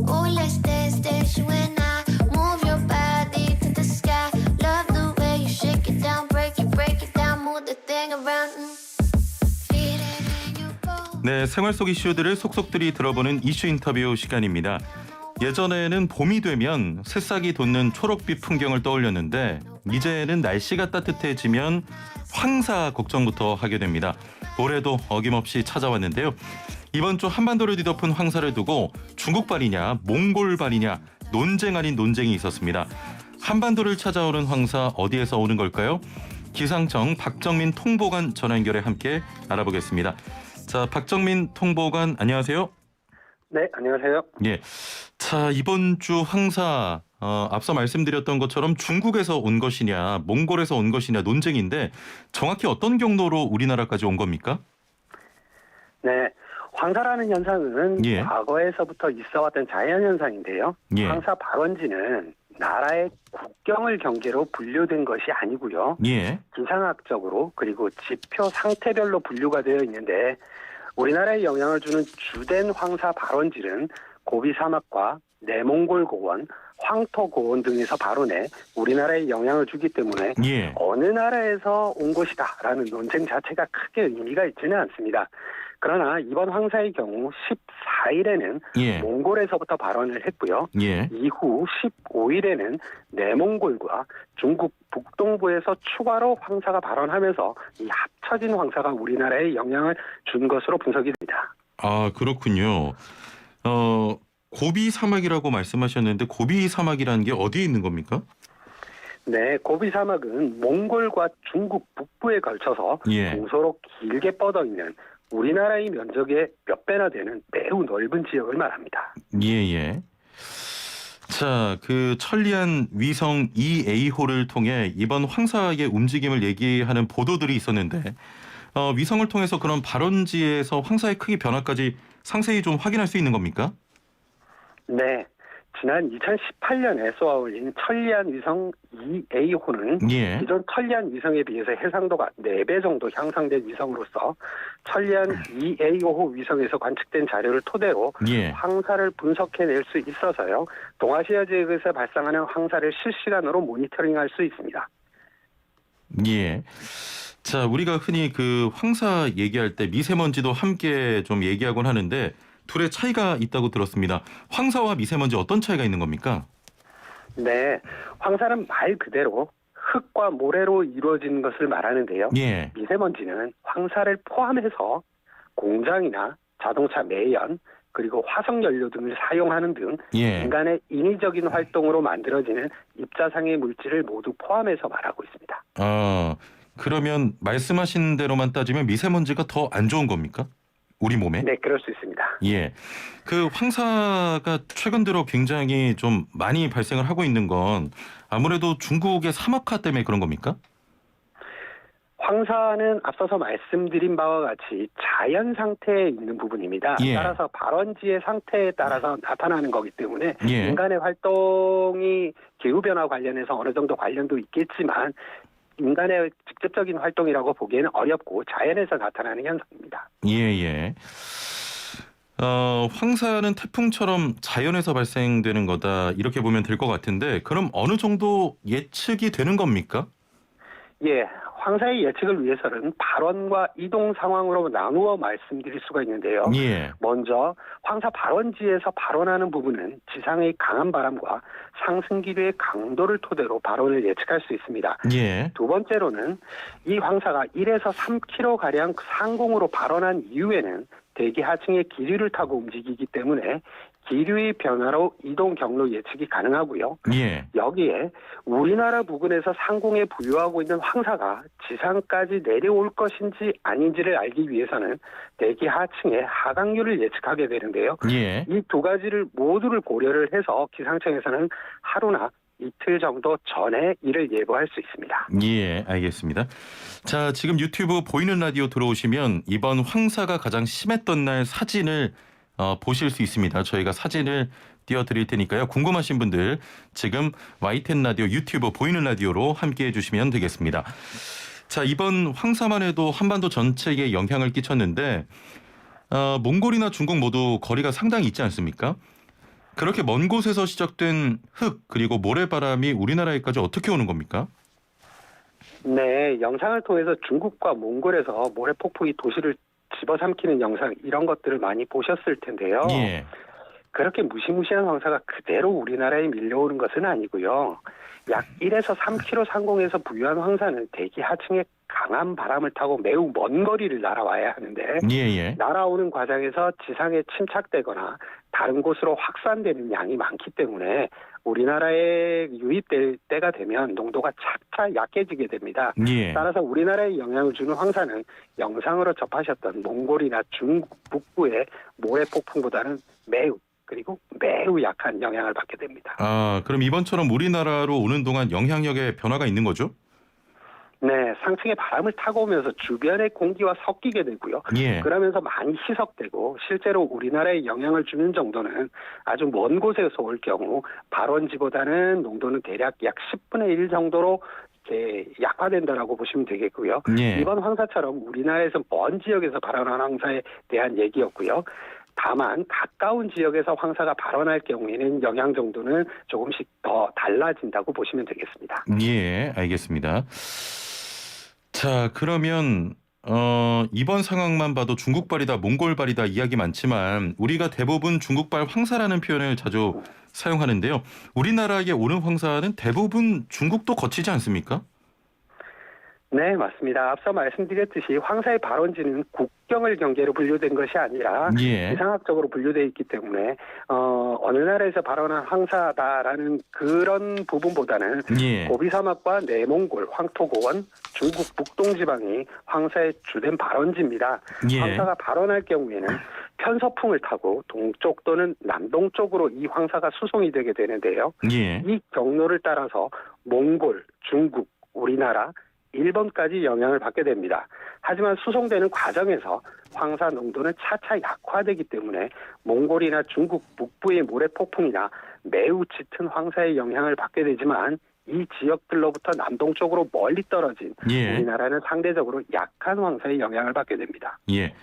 Oh, let's dance, dance, you and I. Move your body to the sky. Love the way you shake it down, break it down, move the thing around. Feel it when you go. 네, 생활 속 이슈들을 속속들이 들어보는 이슈 인터뷰 시간입니다. 예전에는 봄이 되면 새싹이 돋는 초록빛 풍경을 떠올렸는데 이제는 날씨가 따뜻해지면 황사 걱정부터 하게 됩니다. 올해도 어김없이 찾아왔는데요. 이번 주 한반도를 뒤덮은 황사를 두고 중국발이냐 몽골발이냐 논쟁 아닌 논쟁이 있었습니다. 한반도를 찾아오는 황사 어디에서 오는 걸까요? 기상청 박정민 통보관 전화 연결에 함께 알아보겠습니다. 자, 박정민 통보관 안녕하세요. 네, 안녕하세요. 예. 자, 이번 주 황사 앞서 말씀드렸던 것처럼 중국에서 온 것이냐 몽골에서 온 것이냐 논쟁인데 정확히 어떤 경로로 우리나라까지 온 겁니까? 네, 황사라는 현상은 예. 과거에서부터 있어왔던 자연현상인데요. 예. 황사 발원지는 나라의 국경을 경계로 분류된 것이 아니고요. 예. 기상학적으로 그리고 지표 상태별로 분류가 되어 있는데 우리나라에 영향을 주는 주된 황사 발원지는 고비 사막과 내몽골 고원, 황토 고원 등에서 발원해 우리나라에 영향을 주기 때문에 예. 어느 나라에서 온 것이다라는 논쟁 자체가 크게 의미가 있지는 않습니다. 그러나 이번 황사의 경우 14일에는 예. 몽골에서부터 발원을 했고요. 예. 이후 15일에는 내몽골과 중국 북동부에서 추가로 황사가 발원하면서 이 합쳐진 황사가 우리나라에 영향을 준 것으로 분석이 됩니다. 아, 그렇군요. 고비 사막이라고 말씀하셨는데 고비 사막이라는 게 어디에 있는 겁니까? 네, 고비 사막은 몽골과 중국 북부에 걸쳐서 예. 동서로 길게 뻗어 있는 우리나라의 면적의 몇 배나 되는 매우 넓은 지역을 말합니다. 예. 자, 그 천리안 위성 EA호를 통해 이번 황사의 움직임을 얘기하는 보도들이 있었는데 위성을 통해서 그런 발원지에서 황사의 크기 변화까지 상세히 좀 확인할 수 있는 겁니까? 네, 지난 2018년에 쏘아올린 천리안 위성 EA호는 예. 기존 천리안 위성에 비해서 해상도가 4배 정도 향상된 위성으로서 천리안 EA호 위성에서 관측된 자료를 토대로 예. 황사를 분석해낼 수 있어서요. 동아시아 지역에서 발생하는 황사를 실시간으로 모니터링할 수 있습니다. 예. 자, 우리가 흔히 그 황사 얘기할 때 미세먼지도 함께 좀 얘기하곤 하는데 둘의 차이가 있다고 들었습니다. 황사와 미세먼지 어떤 차이가 있는 겁니까? 네, 황사는 말 그대로 흙과 모래로 이루어진 것을 말하는데요. 예. 미세먼지는 황사를 포함해서 공장이나 자동차 매연 그리고 화석연료 등을 사용하는 등 예. 인간의 인위적인 활동으로 만들어지는 입자상의 물질을 모두 포함해서 말하고 있습니다. 그러면 말씀하신 대로만 따지면 미세먼지가 더 안 좋은 겁니까? 우리 몸에? 네, 그럴 수 있습니다. 예. 그 황사가 최근 들어 굉장히 좀 많이 발생을 하고 있는 건 아무래도 중국의 사막화 때문에 그런 겁니까? 황사는 앞서서 말씀드린 바와 같이 자연 상태에 있는 부분입니다. 예. 따라서 발원지의 상태에 따라서 나타나는 거기 때문에 예. 인간의 활동이 기후변화 관련해서 어느 정도 관련도 있겠지만 인간의 직접적인 활동이라고 보기에는 어렵고 자연에서 나타나는 현상입니다. 예. 황사는 태풍처럼 자연에서 발생되는 거다 이렇게 보면 될 것 같은데 그럼 어느 정도 예측이 되는 겁니까? 예, 황사의 예측을 위해서는 발원과 이동 상황으로 나누어 말씀드릴 수가 있는데요. 예. 먼저 황사 발원지에서 발원하는 부분은 지상의 강한 바람과 상승 기류의 강도를 토대로 발원을 예측할 수 있습니다. 예. 두 번째로는 이 황사가 1에서 3km가량 상공으로 발원한 이후에는 대기 하층의 기류를 타고 움직이기 때문에 기류의 변화로 이동 경로 예측이 가능하고요. 예. 여기에 우리나라 부근에서 상공에 부유하고 있는 황사가 지상까지 내려올 것인지 아닌지를 알기 위해서는 대기 하층의 하강률을 예측하게 되는데요. 예. 이 두 가지를 모두를 고려를 해서 기상청에서는 하루나 이틀 정도 전에 이를 예보할 수 있습니다. 예, 알겠습니다. 자, 지금 유튜브 보이는 라디오 들어오시면 이번 황사가 가장 심했던 날 사진을 보실 수 있습니다. 저희가 사진을 띄워드릴 테니까요. 궁금하신 분들 지금 YTN 라디오 유튜브 보이는 라디오로 함께해 주시면 되겠습니다. 자, 이번 황사만 해도 한반도 전체에 영향을 끼쳤는데 몽골이나 중국 모두 거리가 상당히 있지 않습니까? 그렇게 먼 곳에서 시작된 흙 그리고 모래바람이 우리나라에까지 어떻게 오는 겁니까? 네, 영상을 통해서 중국과 몽골에서 모래 폭풍이 도시를 집어삼키는 영상 이런 것들을 많이 보셨을 텐데요. 예. 그렇게 무시무시한 황사가 그대로 우리나라에 밀려오는 것은 아니고요. 약 1에서 3km 상공에서 부유한 황사는 대기 하층에 강한 바람을 타고 매우 먼 거리를 날아와야 하는데 예. 날아오는 과정에서 지상에 침착되거나 다른 곳으로 확산되는 양이 많기 때문에 우리나라에 유입될 때가 되면 농도가 차차 약해지게 됩니다. 예. 따라서 우리나라에 영향을 주는 황사는 영상으로 접하셨던 몽골이나 중국 북부의 모래 폭풍보다는 매우 약한 영향을 받게 됩니다. 아, 그럼 이번처럼 우리나라로 오는 동안 영향력에 변화가 있는 거죠? 네, 상층의 바람을 타고 오면서 주변의 공기와 섞이게 되고요. 예. 그러면서 많이 희석되고 실제로 우리나라에 영향을 주는 정도는 아주 먼 곳에서 올 경우 발원지보다는 농도는 대략 약 10분의 1 정도로 이렇게 약화된다라고 보시면 되겠고요. 예. 이번 황사처럼 우리나라에서 먼 지역에서 발원한 황사에 대한 얘기였고요. 다만 가까운 지역에서 황사가 발원할 경우에는 영향 정도는 조금씩 더 달라진다고 보시면 되겠습니다. 예, 알겠습니다. 자, 그러면 이번 상황만 봐도 중국발이다, 몽골발이다 이야기 많지만 우리가 대부분 중국발 황사라는 표현을 자주 사용하는데요. 우리나라에 오는 황사는 대부분 중국도 거치지 않습니까? 네, 맞습니다. 앞서 말씀드렸듯이 황사의 발원지는 국경을 경계로 분류된 것이 아니라 예. 기상학적으로 분류되어 있기 때문에 어느 나라에서 발원한 황사다라는 그런 부분보다는 예. 고비 사막과 내몽골, 황토고원, 중국 북동지방이 황사의 주된 발원지입니다. 예. 황사가 발원할 경우에는 편서풍을 타고 동쪽 또는 남동쪽으로 이 황사가 수송이 되게 되는데요. 예. 이 경로를 따라서 몽골, 중국, 우리나라, 일본까지 영향을 받게 됩니다. 하지만 수송되는 과정에서 황사 농도는 차차 약화되기 때문에 몽골이나 중국 북부의 모래 폭풍이나 매우 짙은 황사의 영향을 받게 되지만 이 지역들로부터 남동쪽으로 멀리 떨어진 예. 우리나라는 상대적으로 약한 황사의 영향을 받게 됩니다. 예.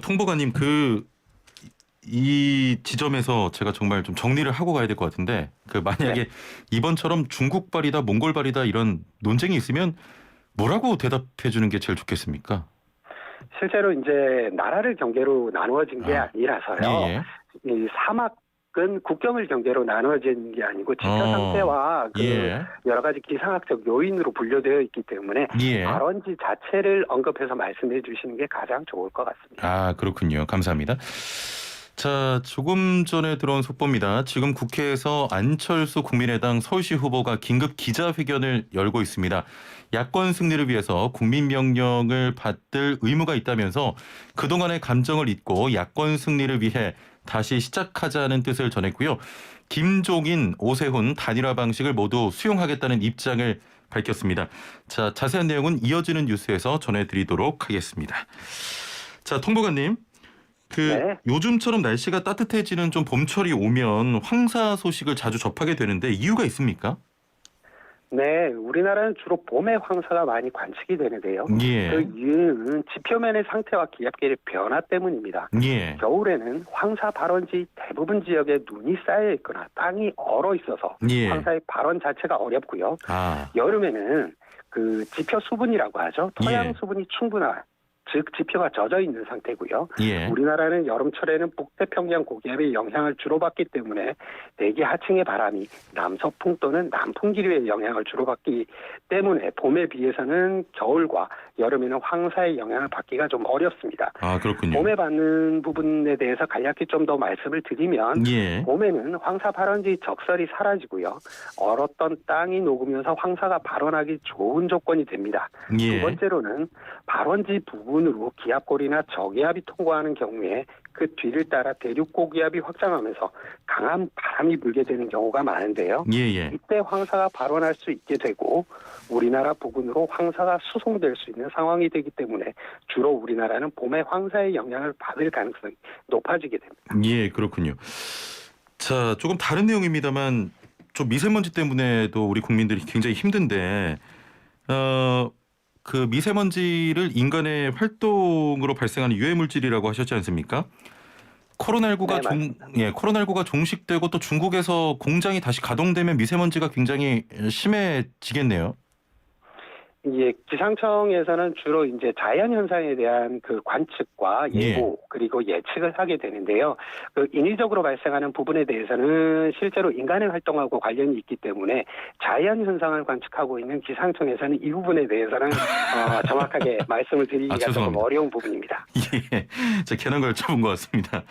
통보관님 이 지점에서 제가 정말 좀 정리를 하고 가야 될 것 같은데 만약에 이번처럼 중국발이다 몽골발이다 이런 논쟁이 있으면 뭐라고 대답해 주는 게 제일 좋겠습니까? 실제로 이제 나라를 경계로 나누어진 게 아니라서요. 예. 이 사막은 국경을 경계로 나누어진 게 아니고 지표 상태와 예. 여러 가지 기상학적 요인으로 분류되어 있기 때문에 예. 발원지 자체를 언급해서 말씀해 주시는 게 가장 좋을 것 같습니다. 아, 그렇군요. 감사합니다. 자, 조금 전에 들어온 속보입니다. 지금 국회에서 안철수 국민의당 서울시 후보가 긴급 기자회견을 열고 있습니다. 야권 승리를 위해서 국민명령을 받들 의무가 있다면서 그동안의 감정을 잊고 야권 승리를 위해 다시 시작하자는 뜻을 전했고요. 김종인, 오세훈 단일화 방식을 모두 수용하겠다는 입장을 밝혔습니다. 자, 자세한 내용은 이어지는 뉴스에서 전해드리도록 하겠습니다. 자, 통보관님. 네. 요즘처럼 날씨가 따뜻해지는 좀 봄철이 오면 황사 소식을 자주 접하게 되는데 이유가 있습니까? 네, 우리나라는 주로 봄에 황사가 많이 관측이 되는데요. 예. 그 이유는 지표면의 상태와 기압계의 변화 때문입니다. 예. 겨울에는 황사 발원지 대부분 지역에 눈이 쌓여 있거나 땅이 얼어 있어서 예. 황사의 발원 자체가 어렵고요. 아. 여름에는 그 지표 수분이라고 하죠. 토양 예. 수분이 충분한 즉 지표가 젖어 있는 상태고요. 예. 우리나라는 여름철에는 북태평양 고기압의 영향을 주로 받기 때문에 대기 하층의 바람이 남서풍 또는 남풍 기류의 영향을 주로 받기 때문에 봄에 비해서는 겨울과 여름에는 황사의 영향을 받기가 좀 어렵습니다. 아, 그렇군요. 봄에 받는 부분에 대해서 간략히 좀 더 말씀을 드리면 예. 봄에는 황사 발원지 적설이 사라지고요. 얼었던 땅이 녹으면서 황사가 발원하기 좋은 조건이 됩니다. 예. 두 번째로는 발원지 부분으로 기압골이나 저기압이 통과하는 경우에 그 뒤를 따라 대륙 고기압이 확장하면서 강한 바람이 불게 되는 경우가 많은데요. 예. 이때 황사가 발원할 수 있게 되고 우리나라 부근으로 황사가 수송될 수 있는 상황이 되기 때문에 주로 우리나라는 봄에 황사의 영향을 받을 가능성이 높아지게 됩니다. 예, 그렇군요. 자, 조금 다른 내용입니다만 좀 미세먼지 때문에도 우리 국민들이 굉장히 힘든데 그 미세먼지를 인간의 활동으로 발생하는 유해 물질이라고 하셨지 않습니까? 코로나19가 코로나19가 종식되고 또 중국에서 공장이 다시 가동되면 미세먼지가 굉장히 심해지겠네요. 예, 기상청에서는 주로 이제 자연 현상에 대한 그 관측과 예보 그리고 예측을 하게 되는데요. 그 인위적으로 발생하는 부분에 대해서는 실제로 인간의 활동하고 관련이 있기 때문에 자연 현상을 관측하고 있는 기상청에서는 이 부분에 대해서는 정확하게 말씀을 드리기가 조금 어려운 부분입니다. 예, 자, 괜한 걸 여쭤본 것 같습니다.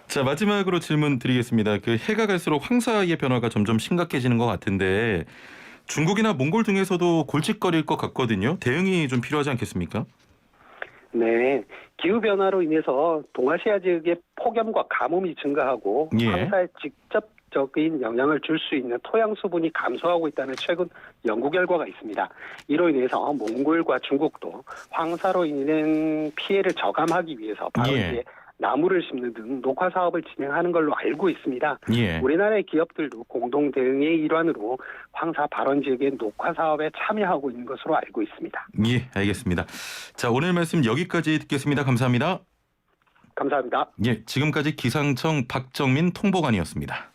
자, 마지막으로 질문 드리겠습니다. 그 해가 갈수록 황사의 변화가 점점 심각해지는 것 같은데 중국이나 몽골 등에서도 골칫거릴 것 같거든요. 대응이 좀 필요하지 않겠습니까? 네, 기후 변화로 인해서 동아시아 지역의 폭염과 가뭄이 증가하고 황사에 직접적인 영향을 줄 수 있는 토양 수분이 감소하고 있다는 최근 연구 결과가 있습니다. 이로 인해서 몽골과 중국도 황사로 인한 피해를 저감하기 위해서 바로 이제 나무를 심는 등 녹화 사업을 진행하는 걸로 알고 있습니다. 우리나라의 기업들도 공동 대응의 일환으로 황사 발원 지역의 녹화 사업에 참여하고 있는 것으로 알고 있습니다. 예, 알겠습니다. 자, 오늘 말씀 여기까지 듣겠습니다. 감사합니다. 감사합니다. 예, 지금까지 기상청 박정민 통보관이었습니다.